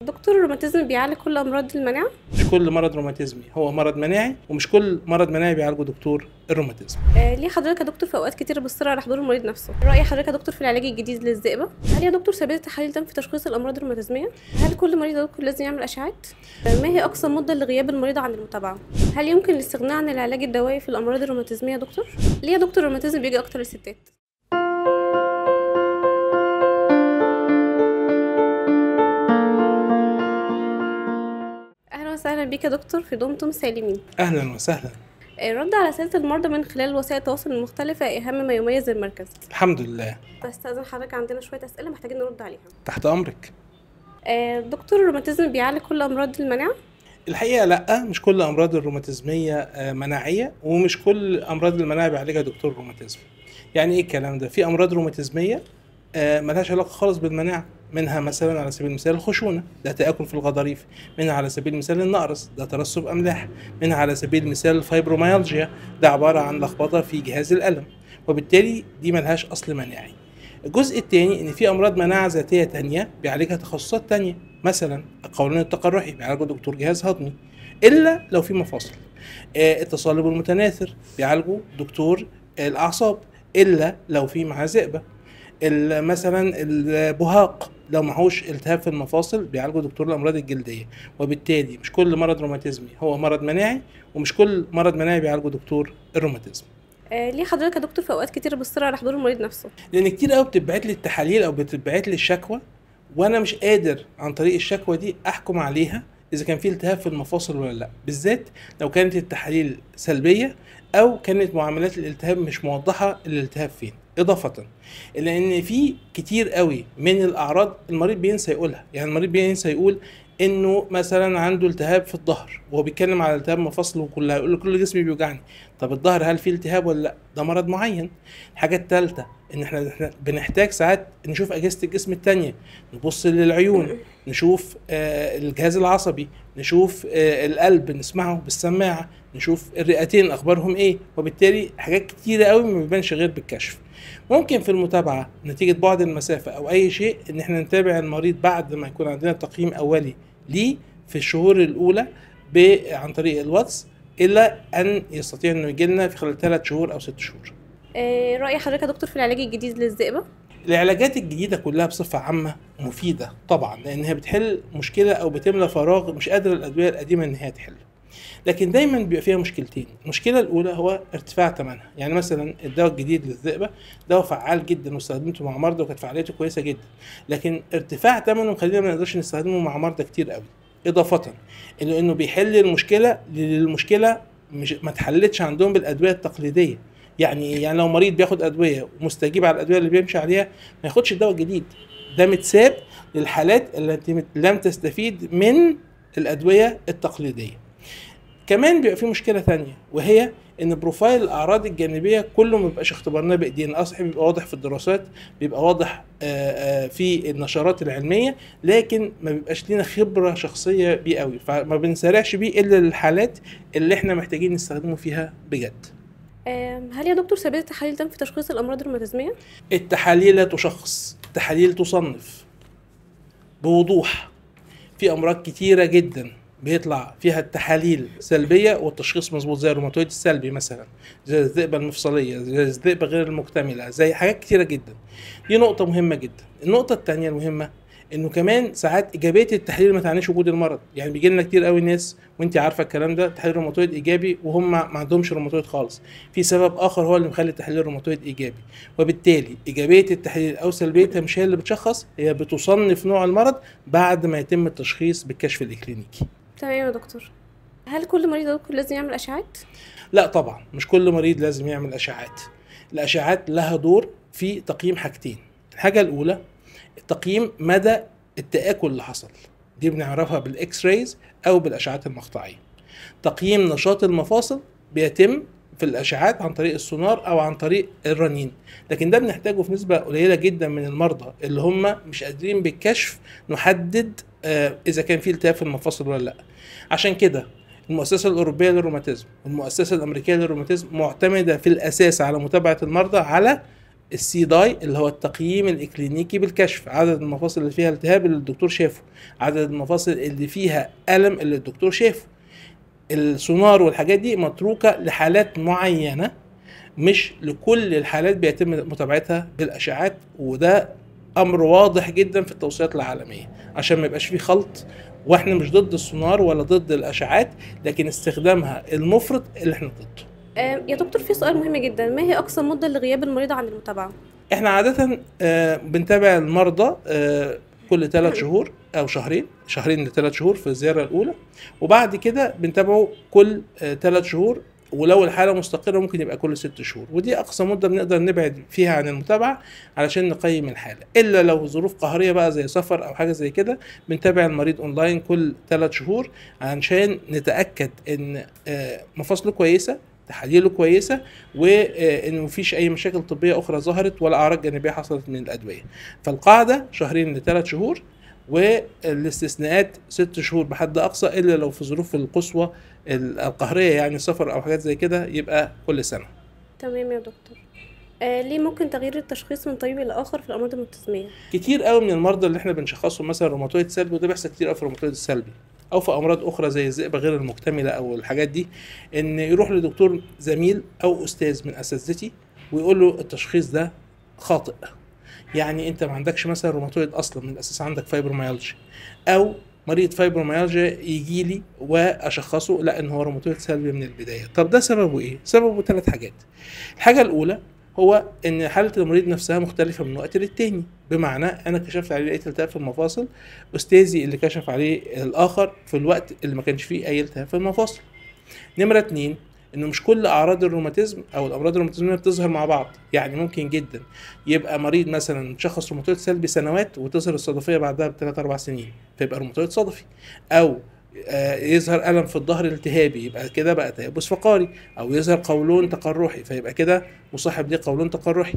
دكتور الروماتيزم بيعالج كل امراض المناعه؟ مش كل مرض روماتيزمي هو مرض مناعي، ومش كل مرض مناعي بيعالجه دكتور الروماتيزم. ليه حضرتك يا دكتور في اوقات كتير بتصر على حضور المريض نفسه؟ راي حضرتك يا دكتور في العلاج الجديد للذئبه؟ هل يا دكتور ثبات التحاليل تم في تشخيص الامراض الروماتيزميه؟ هل كل مريض يا دكتور لازم يعمل اشعات؟ ما هي اقصى مده لغياب المريض عن المتابعه؟ هل يمكن الاستغناء عن العلاج الدوائي في الامراض الروماتيزميه يا دكتور؟ ليه يا دكتور الروماتيزم بيجي اكتر للستات؟ اهلا وسهلا بيك يا دكتور في دمتم سالمين. اهلا وسهلا. الرد على اسئله المرضى من خلال وسائل التواصل المختلفه اهم ما يميز المركز. الحمد لله. بستأذن حضرتك، عندنا شويه اسئله محتاجين نرد عليها. تحت امرك. دكتور الروماتيزم بيعالج كل امراض المناعه؟ الحقيقه لا، مش كل امراض الروماتيزميه مناعيه، ومش كل امراض المناعه بيعالجها دكتور الروماتيزم. يعني ايه الكلام ده؟ في امراض روماتيزميه ملهاش علاقه خالص بالمناعه، منها مثلا على سبيل المثال الخشونه، ده تآكل في الغضاريف، منها على سبيل المثال النقرس، ده ترسب املاح، منها على سبيل المثال الفايبروميالجيا، ده عباره عن لخبطه في جهاز الألم، وبالتالي دي ملهاش اصل مناعي. الجزء الثاني ان في امراض مناعه ذاتيه تانية بيعالجها تخصصات تانية، مثلا القولون التقرحي بيعالجه دكتور جهاز هضمي الا لو في مفاصل. التصلب المتناثر بيعالجه دكتور الاعصاب الا لو في معاه ذئبه. مثلا البهاق لو معهوش التهاب في المفاصل بيعالجه دكتور الامراض الجلديه. وبالتالي مش كل مرض روماتيزمي هو مرض مناعي، ومش كل مرض مناعي بيعالجه دكتور الروماتيزم. ليه حضرتك يا دكتور في اوقات كتير بتصر على حضور المريض نفسه؟ لان كتير قوي بتتبعت لي التحاليل او بتتبعت لي الشكوى، وانا مش قادر عن طريق الشكوى دي احكم عليها اذا كان في التهاب في المفاصل ولا لا، بالذات لو كانت التحاليل سلبيه او كانت معاملات الالتهاب مش موضحه الالتهاب فين. اضافه الى ان في كتير قوي من الاعراض المريض بينسى يقولها، يعني المريض بينسى يقول انه مثلا عنده التهاب في الظهر وهو بيتكلم على التهاب مفاصله كلها، يقول له كل جسمي بيوجعني. طب الظهر هل فيه التهاب ولا لا؟ ده مرض معين. الحاجه الثالثه ان احنا بنحتاج ساعات نشوف اجهزه الجسم التانية، نبص للعيون، نشوف الجهاز العصبي، نشوف القلب نسمعه بالسماعه، نشوف الرئتين اخبارهم ايه، وبالتالي حاجات كتيره قوي ما بيبانش غير بالكشف. ممكن في المتابعه نتيجه بعد المسافه او اي شيء ان احنا نتابع المريض بعد ما يكون عندنا تقييم اولي ليه في الشهور الاولى عن طريق الواتس، الا ان يستطيع انه يجي لنا في خلال 3 شهور او 6 شهور. رأي حضرتك يا دكتور في العلاج الجديد للذئبة؟ العلاجات الجديدة كلها بصفة عامة مفيدة طبعا، لأنها بتحل مشكلة أو بتملى فراغ مش قادرة الأدوية القديمة إن هي تحل. لكن دايما بيبقى فيها مشكلتين. المشكلة الأولى هو ارتفاع ثمنها، يعني مثلا الدواء الجديد للذئبة دواء فعال جدا واستخدمته مع مرضى وكانت فعاليته كويسة جدا، لكن ارتفاع ثمنه مخلينا ما نقدرش نستخدمه مع مرضى كتير قوي. إضافة إلى إنه بيحل المشكلة مش ما اتحلتش عندهم بالأدوية التقليدية. يعني لو مريض بياخد ادويه ومستجيب على الادويه اللي بيمشي عليها ما ياخدش الدواء الجديد، ده متساب للحالات التي لم تستفيد من الادويه التقليديه. كمان بيبقى في مشكله ثانيه، وهي ان بروفايل الاعراض الجانبيه كله ما بيبقاش اختبارناه بايدينا، اصلا بيبقى واضح في الدراسات، بيبقى واضح في النشرات العلميه، لكن ما بيبقاش لينا خبره شخصيه بيه قوي، فما بنسارعش بيه الا للحالات اللي احنا محتاجين نستخدمه فيها بجد. هل يا دكتور ثبات التحاليل تم في تشخيص الامراض الروماتيزميه؟ التحاليل لا تشخص، التحاليل تصنف بوضوح. في امراض كتيره جدا بيطلع فيها التحاليل سلبيه والتشخيص مظبوط، زي الروماتويد السلبي مثلا، زي الذئبه المفصليه، زي الذئبه غير المكتمله، زي حاجات كتيره جدا. دي نقطه مهمه جدا. النقطه الثانيه المهمه انه كمان ساعات ايجابيه التحليل ما تعنيش وجود المرض، يعني بيجي لنا كتير قوي ناس وانت عارفه الكلام ده تحليل روماتويد ايجابي وهم ما عندهمش روماتويد خالص، في سبب اخر هو اللي مخلي التحليل الروماتويد ايجابي. وبالتالي ايجابيه التحليل او سلبيتها مش هي اللي بتشخص، هي بتصنف نوع المرض بعد ما يتم التشخيص بالكشف الاكلينيكي. تمام يا دكتور. هل كل مريض يا دكتور لازم يعمل اشعات؟ لا طبعا، مش كل مريض لازم يعمل اشعات. الاشعات لها دور في تقييم حاجتين. الحاجه الاولى تقييم مدى التآكل اللي حصل، دي بنعرفها بالاكس رايز او بالاشعات المقطعيه. تقييم نشاط المفاصل بيتم في الاشعات عن طريق السونار او عن طريق الرنين، لكن ده بنحتاجه في نسبه قليله جدا من المرضى اللي هم مش قادرين بالكشف نحدد اذا كان في التهاب في المفاصل ولا لا. عشان كده المؤسسه الاوروبيه للروماتيزم والمؤسسه الامريكيه للروماتيزم معتمده في الاساس على متابعه المرضى على السي داي اللي هو التقييم الاكلينيكي بالكشف، عدد المفاصل اللي فيها التهاب اللي الدكتور شافه، عدد المفاصل اللي فيها ألم اللي الدكتور شافه. السونار والحاجات دي متروكة لحالات معينة، مش لكل الحالات بيتم متابعتها بالاشعاعات، وده امر واضح جدا في التوصيات العالميه عشان ما يبقاش فيه خلط. واحنا مش ضد السونار ولا ضد الاشعاعات، لكن استخدامها المفرط اللي احنا ضده. يا دكتور في سؤال مهم جدا، ما هي أقصى مدة لغياب المريض عن المتابعة؟ احنا عاده بنتابع المرضى كل 3 شهور او شهرين ل3 شهور في الزياره الاولى، وبعد كده بنتابعه كل 3 شهور، ولو الحاله مستقره ممكن يبقى كل 6 شهور، ودي اقصى مده بنقدر نبعد فيها عن المتابعه علشان نقيم الحاله. الا لو ظروف قهريه بقى زي سفر او حاجه زي كده بنتابع المريض اونلاين كل 3 شهور علشان نتاكد ان مفاصله كويسه، تحاليله كويسه، وان مفيش اي مشاكل طبيه اخرى ظهرت ولا اعراض جانبيه حصلت من الادويه. فالقاعده 2 ل3 شهور، والاستثناءات 6 شهور بحد اقصى، الا لو في ظروف القصوى القهريه يعني سفر او حاجات زي كده يبقى كل سنه. تمام يا دكتور. ليه ممكن تغيير التشخيص من طبيب لآخر في الأمراض المتسمية؟ كتير قوي من المرضى اللي احنا بنشخصهم مثلا روماتويد سلبي، وده بيحصل كتير قوي في الروماتويد السلبي او في امراض اخرى زي الذئبه غير المكتمله او الحاجات دي، ان يروح لدكتور زميل او استاذ من اساتذتي ويقول له التشخيص ده خاطئ. يعني انت ما عندكش مثلا روماتويد اصلا، من الاساس عندك فايبروميالجيا، او مريض فايبروميالجيا يجي لي واشخصه لا ان هو روماتويد سلبي من البدايه. طب ده سببه ايه؟ سببه 3 حاجات. الحاجه الاولى هو ان حاله المريض نفسها مختلفه من وقت للتاني، بمعنى انا كشفت عليه لقيت التهاب في المفاصل، استاذي اللي كشف عليه الاخر في الوقت اللي ما كانش فيه اي التهاب في المفاصل. نمره 2 انه مش كل اعراض الروماتيزم او الامراض الروماتيزميه بتظهر مع بعض. يعني ممكن جدا يبقى مريض مثلا شخص روماتويد سلبي سنوات وتظهر الصدفيه بعدها ب3 4 سنين فيبقى روماتويد صدفي، او يظهر ألم في الظهر التهابي يبقى كده بقى تيبس فقاري، أو يظهر قولون تقرحي فيبقى كده مصاحب ليه قولون تقرحي،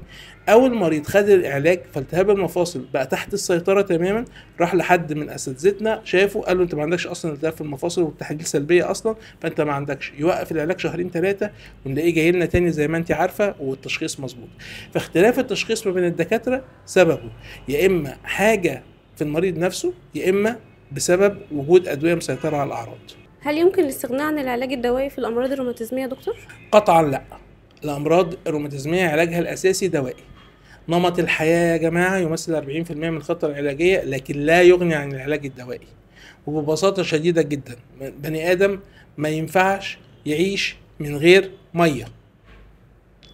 أو المريض خد العلاج فالتهاب المفاصل بقى تحت السيطرة تماما، راح لحد من أساتذتنا شافه قال له أنت ما عندكش أصلا التهاب في المفاصل والتحاليل سلبية أصلا فأنت ما عندكش، يوقف العلاج 2 3 ونلاقيه جاي لنا تاني زي ما أنت عارفة والتشخيص مظبوط. فاختلاف التشخيص ما بين الدكاترة سببه يا إما حاجة في المريض نفسه، يا إما بسبب وجود أدوية مسيطرة على الأعراض. هل يمكن الاستغناء عن العلاج الدوائي في الأمراض الروماتيزمية يا دكتور؟ قطعا لا. الأمراض الروماتيزمية علاجها الأساسي دوائي. نمط الحياة يا جماعة يمثل 40% من الخطة العلاجية، لكن لا يغني عن العلاج الدوائي. وببساطة شديدة جدا بني آدم ما ينفعش يعيش من غير مية.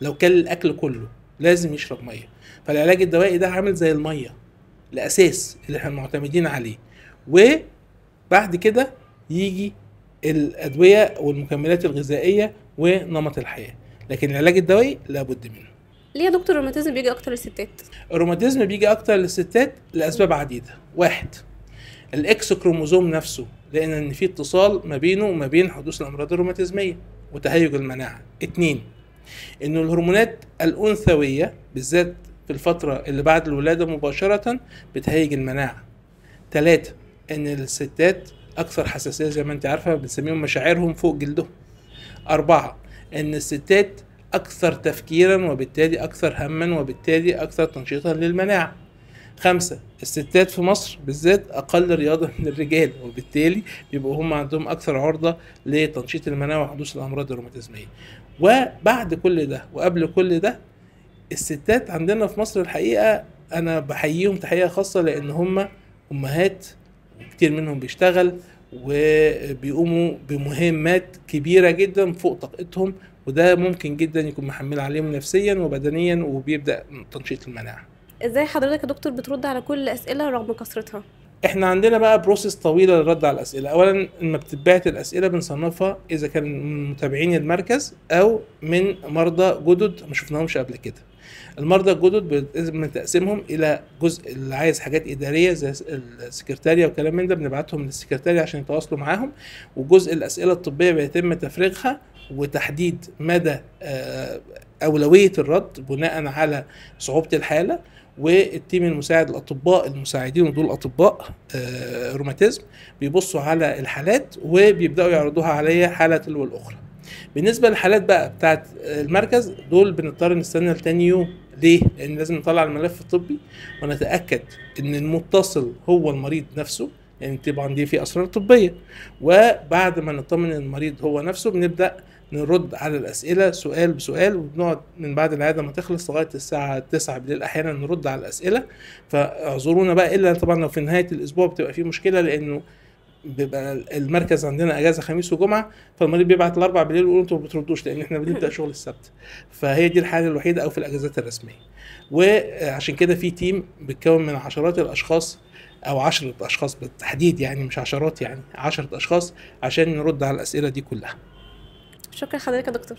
لو كل الأكل كله لازم يشرب مية، فالعلاج الدوائي ده عامل زي المية الأساس اللي احنا معتمدين عليه، وبعد كده يجي الأدوية والمكملات الغذائية ونمط الحياة، لكن العلاج الدوائي لابد منه. ليه يا دكتور الروماتيزم بيجي أكتر للستات؟ الروماتيزم بيجي أكتر للستات لأسباب عديدة. 1 الإكس كروموزوم نفسه، لأن إن في اتصال ما بينه وما بين حدوث الأمراض الروماتيزمية وتهيج المناعة. 2 إنه الهرمونات الأنثوية بالذات في الفترة اللي بعد الولادة مباشرة بتهيج المناعة. 3 إن الستات أكثر حساسية زي ما أنت عارفة، بنسميهم مشاعرهم فوق جلدهم. 4 إن الستات أكثر تفكيرا وبالتالي أكثر هما وبالتالي أكثر تنشيطا للمناعة. 5 الستات في مصر بالذات أقل رياضة من الرجال، وبالتالي بيبقوا هم عندهم أكثر عرضة لتنشيط المناعة وحدوث الأمراض الروماتيزمية. وبعد كل ده وقبل كل ده الستات عندنا في مصر الحقيقة أنا بحييهم تحية خاصة، لأن هم أمهات وكتير منهم بيشتغل وبيقوموا بمهمات كبيرة جدا فوق طاقتهم، وده ممكن جدا يكون محمل عليهم نفسيا وبدنيا وبيبدأ تنشيط المناعة. ازاي حضرتك يا دكتور بترد على كل الأسئلة رغم كثرتها؟ احنا عندنا بقى بروسيس طويلة للرد على الأسئلة. أولا لما بتتبعت الأسئلة بنصنفها إذا كان من متابعين المركز أو من مرضى جدد ما شفناهمش قبل كده. المرضى الجدد بنتم تقسيمهم إلى جزء اللي عايز حاجات إدارية زي السكرتارية وكلام من ده بنبعتهم للسكرتارية عشان يتواصلوا معاهم، وجزء الأسئلة الطبية بيتم تفريغها وتحديد مدى أولوية الرد بناء على صعوبة الحالة، والتيم المساعد الأطباء المساعدين ودول أطباء روماتيزم بيبصوا على الحالات وبيبدأوا يعرضوها عليا حالة تلو الأخرى. بالنسبة للحالات بقى بتاعت المركز دول بنضطر نستنى لتاني يوم ليه؟ لان لازم نطلع الملف الطبي ونتاكد ان المتصل هو المريض نفسه، يعني طبعا دي في اسرار طبيه. وبعد ما نطمن ان المريض هو نفسه بنبدا نرد على الاسئله سؤال بسؤال، وبنقعد من بعد العياده ما تخلص لغايه الساعه 9 بالليل احيانا نرد على الاسئله. فاعذرونا بقى، الا طبعا لو في نهايه الاسبوع بتبقى في مشكله، لانه بيبقى المركز عندنا اجازه خميس وجمعه، فالمريض بيبعت الاربع بالليل ويقول انتوا ما بتردوش لان احنا بنبدا شغل السبت. فهي دي الحاله الوحيده، او في الاجازات الرسميه. وعشان كده في تيم بيتكون من عشرات الاشخاص او 10 اشخاص بالتحديد، يعني مش عشرات، يعني 10 اشخاص عشان نرد على الاسئله دي كلها. شكرا حضرتك يا دكتور.